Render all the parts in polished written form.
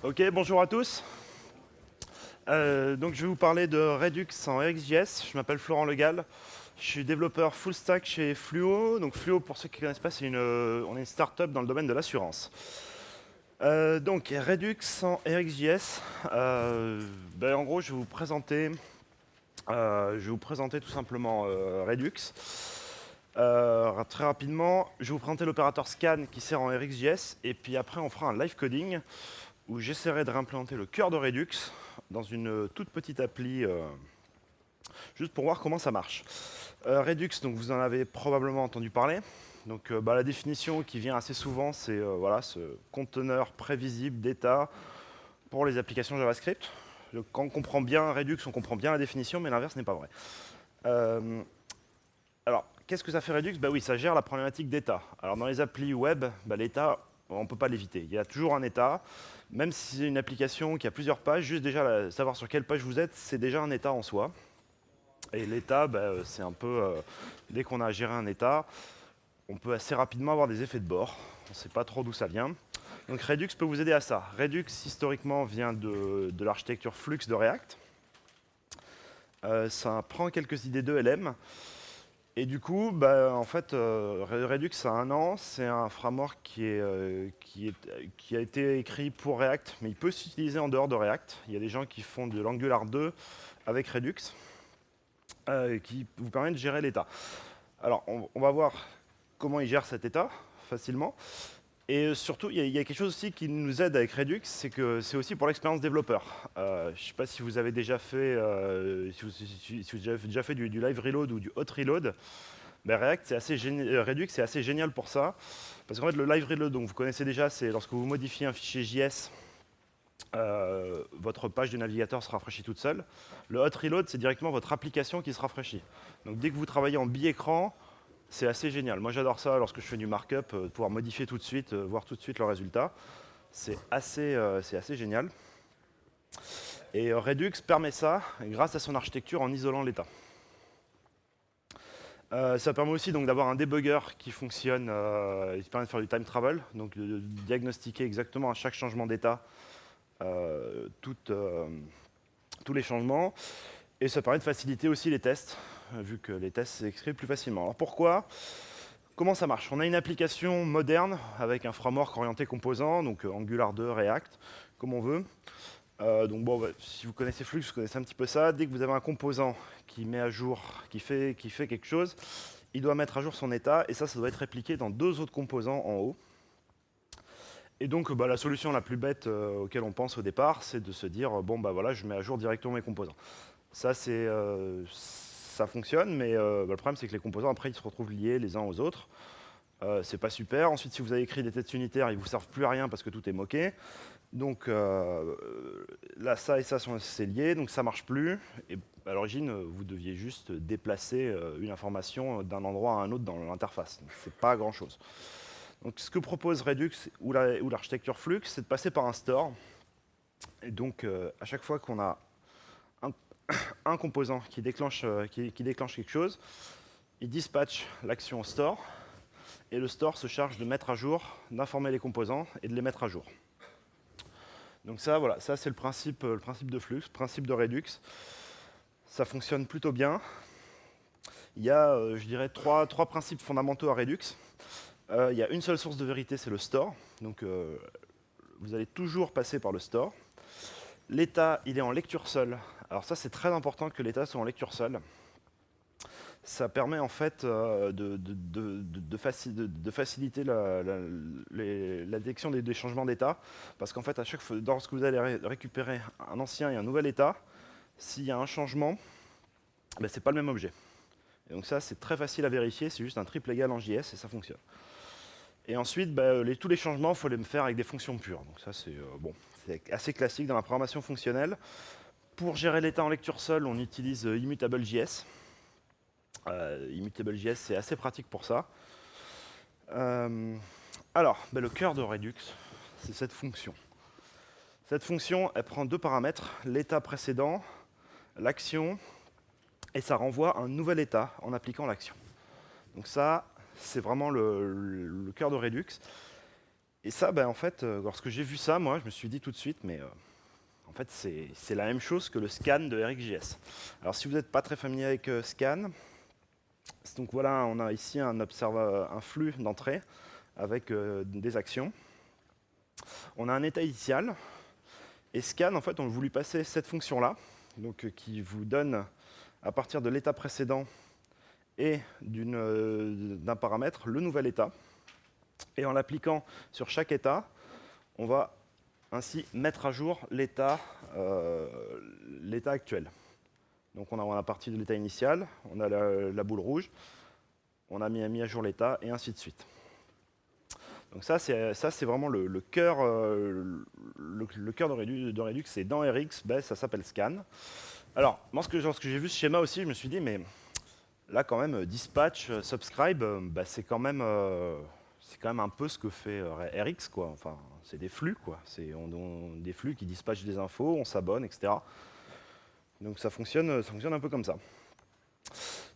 Ok, bonjour à tous. Donc je vais vous parler de Redux en RxJS. Je m'appelle Florent Legal. Je suis développeur full stack chez Fluo. Donc Fluo, pour ceux qui ne connaissent pas, on est une startup dans le domaine de l'assurance. Donc Redux en RxJS. En gros, je vais vous présenter tout simplement Redux. Très rapidement, je vais vous présenter l'opérateur scan qui sert en RxJS. Et puis après, on fera un live coding où j'essaierai de réimplémenter le cœur de Redux dans une toute petite appli, juste pour voir comment ça marche. Redux, donc vous en avez probablement entendu parler. Donc la définition qui vient assez souvent, c'est voilà, ce conteneur prévisible d'état pour les applications JavaScript. Donc, quand on comprend bien Redux, on comprend bien la définition, mais l'inverse n'est pas vrai. Alors, qu'est-ce que ça fait Redux? Oui, ça gère la problématique d'état. Alors dans les applis web, l'état, on ne peut pas l'éviter. Il y a toujours un état. Même si c'est une application qui a plusieurs pages, juste déjà savoir sur quelle page vous êtes, c'est déjà un état en soi. Et l'état, c'est un peu... dès qu'on a à gérer un état, on peut assez rapidement avoir des effets de bord. On ne sait pas trop d'où ça vient. Donc Redux peut vous aider à ça. Redux, historiquement, vient de l'architecture Flux de React. Ça prend quelques idées de LM. Et du coup, en fait, Redux a un an, c'est un framework qui a été écrit pour React, mais il peut s'utiliser en dehors de React. Il y a des gens qui font de l'Angular 2 avec Redux, qui vous permet de gérer l'état. Alors, on va voir comment il gère cet état facilement. Et surtout, il y a quelque chose aussi qui nous aide avec Redux, c'est que c'est aussi pour l'expérience développeur. Je ne sais pas si vous avez déjà fait, si vous avez déjà fait du live reload ou du hot reload. React, Redux, c'est assez génial pour ça. Parce qu'en fait, le live reload, donc vous connaissez déjà, c'est lorsque vous modifiez un fichier JS, votre page de navigateur se rafraîchit toute seule. Le hot reload, c'est directement votre application qui se rafraîchit. Donc dès que vous travaillez en bi-écran, c'est assez génial. Moi, j'adore ça lorsque je fais du markup, pouvoir modifier tout de suite, voir tout de suite le résultat. C'est assez génial. Et Redux permet ça grâce à son architecture en isolant l'état. Ça permet aussi donc d'avoir un debugger qui fonctionne, il permet de faire du time travel, donc de diagnostiquer exactement à chaque changement d'état tous les changements. Et ça permet de faciliter aussi les tests, vu que les tests s'écrivent plus facilement. Alors pourquoi? Comment ça marche? On a une application moderne avec un framework orienté composant, donc Angular 2, React, comme on veut. Si vous connaissez Flux, vous connaissez un petit peu ça. Dès que vous avez un composant qui met à jour, qui fait quelque chose, il doit mettre à jour son état, et ça doit être répliqué dans deux autres composants en haut. Et donc, la solution la plus bête auquel on pense au départ, c'est de se dire, je mets à jour directement mes composants. Ça fonctionne, mais le problème, c'est que les composants, après, ils se retrouvent liés les uns aux autres. C'est pas super. Ensuite, si vous avez écrit des tests unitaires, ils ne vous servent plus à rien parce que tout est moqué. Donc là, ça et ça, c'est lié, donc ça ne marche plus. Et à l'origine, vous deviez juste déplacer une information d'un endroit à un autre dans l'interface. Ce n'est pas grand-chose. Donc ce que propose Redux ou l'architecture Flux, c'est de passer par un store. Et donc à chaque fois qu'on a un composant qui déclenche quelque chose, il dispatche l'action au store. Et le store se charge de mettre à jour, d'informer les composants et de les mettre à jour. Donc ça, voilà, ça c'est le principe de Flux, le principe de Redux. Ça fonctionne plutôt bien. Il y a, je dirais, trois principes fondamentaux à Redux. Il y a une seule source de vérité, c'est le store. Donc vous allez toujours passer par le store. L'état, il est en lecture seule. Alors ça, c'est très important que l'état soit en lecture seule. Ça permet en fait de faciliter la détection des changements d'état. Parce qu'en fait, à chaque fois, lorsque vous allez récupérer un ancien et un nouvel état, s'il y a un changement, ce n'est pas le même objet. Et donc ça, c'est très facile à vérifier, c'est juste un triple égal en JS et ça fonctionne. Et ensuite, tous les changements, il faut les faire avec des fonctions pures. Donc ça, c'est assez classique dans la programmation fonctionnelle. Pour gérer l'état en lecture seule, on utilise Immutable.js. Immutable.js, c'est assez pratique pour ça. Le cœur de Redux, c'est cette fonction. Cette fonction, elle prend deux paramètres, l'état précédent, l'action, et ça renvoie un nouvel état en appliquant l'action. Donc ça, c'est vraiment le cœur de Redux. Et ça, ben, en fait, lorsque j'ai vu ça, moi, je me suis dit tout de suite, mais en fait, c'est la même chose que le scan de RxJS. Alors, si vous n'êtes pas très familier avec scan, donc voilà, on a ici un flux d'entrée avec des actions. On a un état initial. Et scan, en fait, on a voulu passer cette fonction-là, donc qui vous donne, à partir de l'état précédent et d'un paramètre, le nouvel état. Et en l'appliquant sur chaque état, on va ainsi mettre à jour l'état actuel. Donc on a parti de l'état initial, on a la boule rouge, on a mis à jour l'état, et ainsi de suite. Donc ça, c'est vraiment le cœur de Redux, c'est dans Rx, ben, ça s'appelle scan. Alors, moi, lorsque j'ai vu ce schéma aussi, je me suis dit, mais là, quand même, dispatch, subscribe, bah, c'est quand même un peu ce que fait Rx, quoi. Enfin, c'est des flux, quoi. Des flux qui dispatchent des infos, on s'abonne, etc. Donc ça fonctionne un peu comme ça.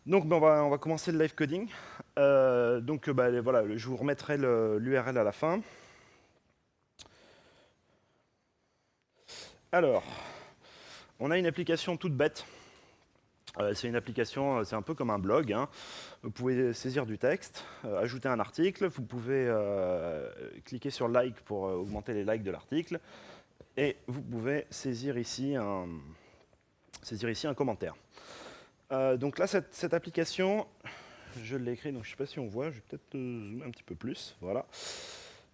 Donc ben, on va commencer le live coding. Donc bah, voilà, je vous remettrai l'URL à la fin. Alors, on a une application toute bête. C'est une application, c'est un peu comme un blog, hein. Vous pouvez saisir du texte, ajouter un article, vous pouvez cliquer sur like pour augmenter les likes de l'article, et vous pouvez saisir ici un commentaire. Donc là, cette application, je l'ai écrite, donc je ne sais pas si on voit, je vais peut-être zoomer un petit peu plus, voilà.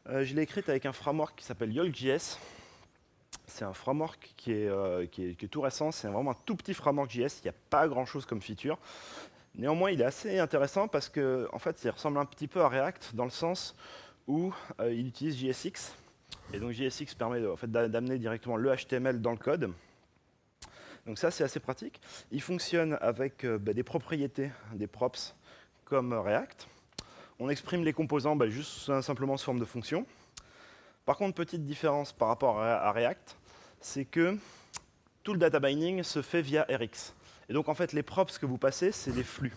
Je l'ai écrite avec un framework qui s'appelle YolkJS. C'est un framework qui est tout récent, c'est vraiment un tout petit framework JS, il n'y a pas grand-chose comme feature. Néanmoins, il est assez intéressant parce que, en fait, il ressemble un petit peu à React dans le sens où il utilise JSX. Et donc JSX permet en fait, d'amener directement le HTML dans le code. Donc ça, c'est assez pratique. Il fonctionne avec des propriétés, des props, comme React. On exprime les composants juste simplement sous forme de fonction. Par contre, petite différence par rapport à React, c'est que tout le data binding se fait via Rx. Et donc, en fait, les props que vous passez, c'est des flux.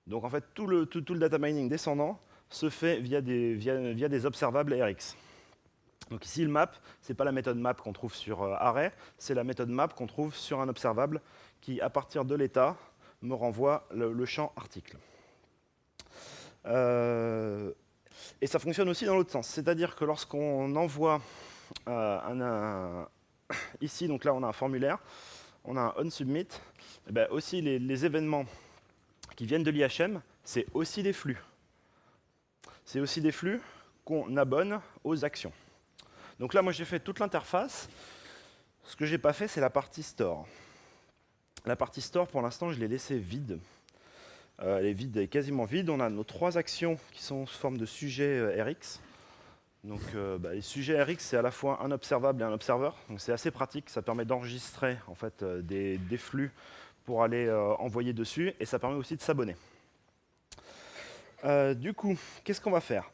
Donc, en fait, tout le data mining descendant se fait via des observables Rx. Donc ici, le map, ce n'est pas la méthode map qu'on trouve sur array, c'est la méthode map qu'on trouve sur un observable qui, à partir de l'état, me renvoie le champ article. Et ça fonctionne aussi dans l'autre sens. C'est-à-dire que lorsqu'on envoie ici, donc là, on a un formulaire, on a un onSubmit, et ben aussi les événements qui viennent de l'IHM, c'est aussi des flux. C'est aussi des flux qu'on abonne aux actions. Donc là, moi, j'ai fait toute l'interface. Ce que je n'ai pas fait, c'est la partie store. La partie store, pour l'instant, je l'ai laissée vide. Elle est vide, elle est quasiment vide. On a nos 3 actions qui sont sous forme de sujets Rx. Donc, les sujets Rx, c'est à la fois un observable et un observer. Donc, c'est assez pratique. Ça permet d'enregistrer en fait, des flux pour aller envoyer dessus. Et ça permet aussi de s'abonner. Du coup, qu'est-ce qu'on va faire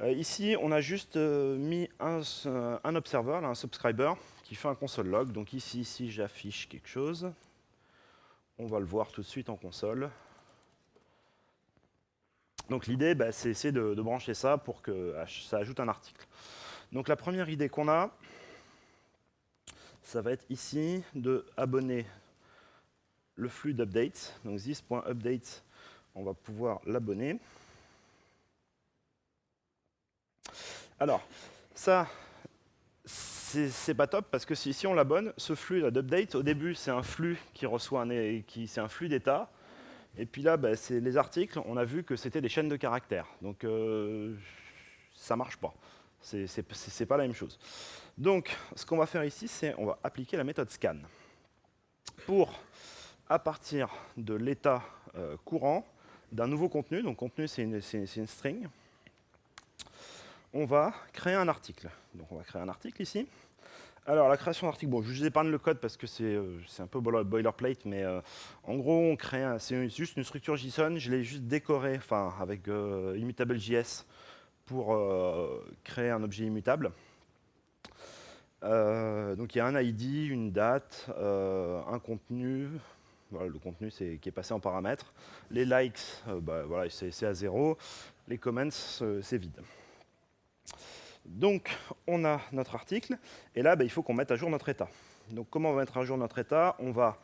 ici, on a juste mis un observer, là, un subscriber, qui fait un console log. Donc ici, si j'affiche quelque chose, on va le voir tout de suite en console. Donc l'idée, c'est essayer de brancher ça pour que ça ajoute un article. Donc la première idée qu'on a, ça va être ici de abonner le flux d'updates. Donc this.update, on va pouvoir l'abonner. Alors, ça, c'est pas top parce que si on l'abonne, ce flux d'update, au début, c'est un flux qui reçoit c'est un flux d'état. Et puis là, c'est les articles, on a vu que c'était des chaînes de caractères. Donc, ça marche pas. C'est pas la même chose. Donc, ce qu'on va faire ici, c'est on va appliquer la méthode scan. Pour, à partir de l'état courant d'un nouveau contenu, donc contenu, c'est une string, on va créer un article. Donc, on va créer un article ici. Alors, la création d'article, bon, je vous épargne le code parce que c'est un peu boilerplate, mais en gros, c'est juste une structure JSON. Je l'ai juste décoré avec immutable.js pour créer un objet immutable. Donc, il y a un ID, une date, un contenu. Voilà, le contenu qui est passé en paramètre. Les likes, voilà, c'est à 0. Les comments, c'est vide. Donc, on a notre article, et là, il faut qu'on mette à jour notre état. Donc, comment on va mettre à jour notre état? On va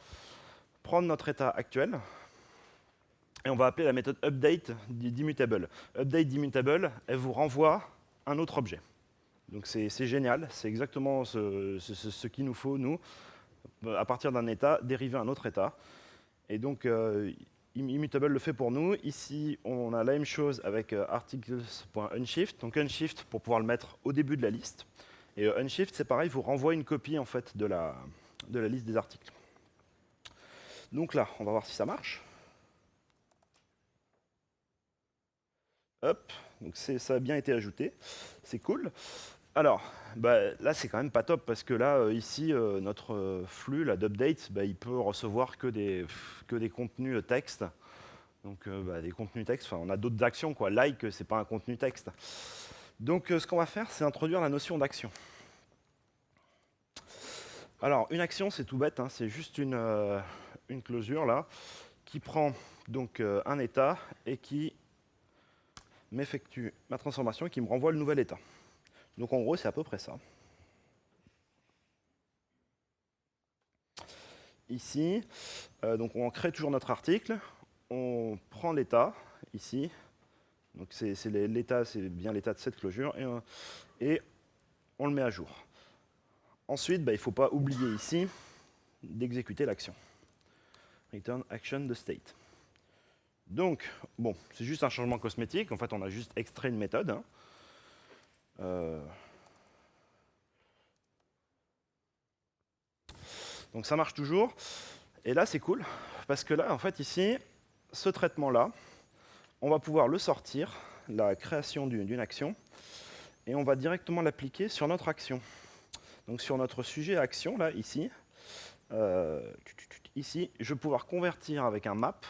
prendre notre état actuel, et on va appeler la méthode update d'immutable. Update d'immutable, elle vous renvoie un autre objet. Donc, c'est génial, c'est exactement ce qu'il nous faut, nous, à partir d'un état, dériver un autre état. Et donc, Immutable le fait pour nous. Ici, on a la même chose avec articles.unshift. Donc unshift pour pouvoir le mettre au début de la liste. Et unshift, c'est pareil, vous renvoie une copie en fait de la liste des articles. Donc là, on va voir si ça marche. Hop, donc ça a bien été ajouté. C'est cool. Alors, là, c'est quand même pas top parce que là, ici, notre flux d'update, il peut recevoir que des contenus texte. Donc, des contenus texte, on a d'autres actions, quoi. Like, c'est pas un contenu texte. Donc, ce qu'on va faire, c'est introduire la notion d'action. Alors, une action, c'est tout bête, hein, c'est juste une closure, là, qui prend donc un état et qui m'effectue ma transformation et qui me renvoie le nouvel état. Donc en gros, c'est à peu près ça. Ici, donc on crée toujours notre article, on prend l'état, ici, donc l'état, c'est bien l'état de cette closure, et on le met à jour. Ensuite, il ne faut pas oublier ici d'exécuter l'action. Return action de state. Donc, bon, c'est juste un changement cosmétique, en fait on a juste extrait une méthode. Hein. Donc ça marche toujours. Et là, c'est cool, parce que là, en fait, ici, ce traitement-là, on va pouvoir le sortir, la création d'une action, et on va directement l'appliquer sur notre action. Donc sur notre sujet action, là, ici, je vais pouvoir convertir avec un map.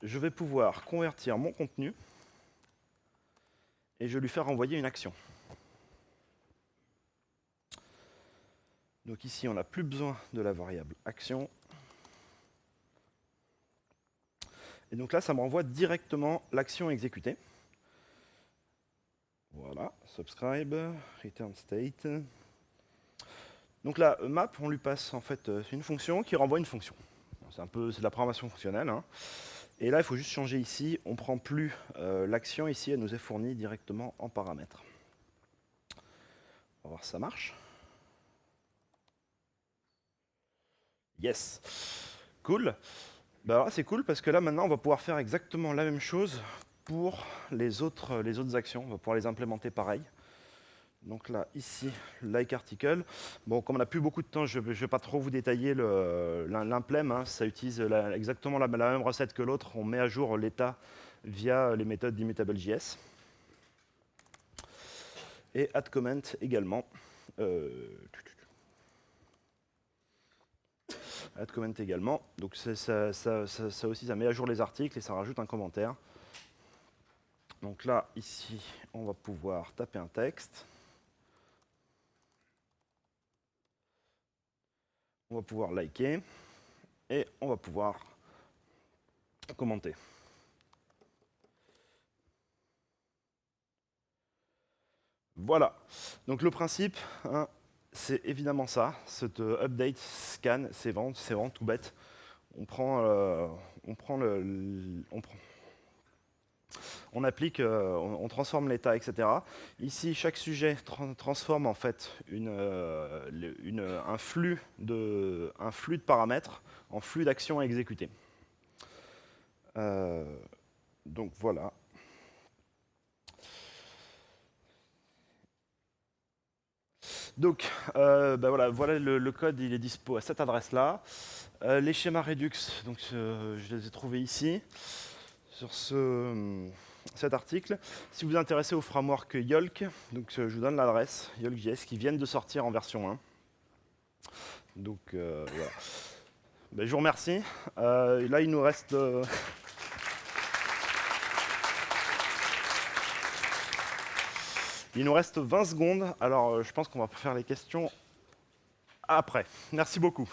Je vais pouvoir convertir mon contenu, et je vais lui faire envoyer une action. Donc ici, on n'a plus besoin de la variable action. Et donc là, ça me renvoie directement l'action exécutée. Voilà, subscribe, return state. Donc là, map, on lui passe en fait une fonction qui renvoie une fonction. C'est de la programmation fonctionnelle. Hein. Et là, il faut juste changer ici. On ne prend plus l'action ici, elle nous est fournie directement en paramètres. On va voir si ça marche. Yes. Cool. Alors là, c'est cool parce que là, maintenant, on va pouvoir faire exactement la même chose pour les autres actions. On va pouvoir les implémenter pareil. Donc là, ici, like article. Bon, comme on n'a plus beaucoup de temps, je ne vais pas trop vous détailler l'implème. Hein. Ça utilise exactement la même recette que l'autre. On met à jour l'état via les méthodes d'immutable.js. Et add comment également. Add comment également. Donc ça aussi, ça met à jour les articles et ça rajoute un commentaire. Donc là, ici, on va pouvoir taper un texte. On va pouvoir liker et on va pouvoir commenter. Voilà. Donc le principe, hein, c'est évidemment ça. Cette update scan, c'est vraiment tout bête. On applique, on transforme l'état, etc. Ici, chaque sujet transforme en fait un flux de paramètres en flux d'actions à exécuter. Donc voilà. Donc voilà le code, il est dispo à cette adresse-là. Les schémas Redux, donc je les ai trouvés ici sur cet article. Si vous vous intéressez au framework Yolk, donc je vous donne l'adresse, Yolk.js, qui viennent de sortir en version 1. Donc voilà. Je vous remercie. Là, il nous reste... Il nous reste 20 secondes. Alors, je pense qu'on va faire les questions après. Merci beaucoup.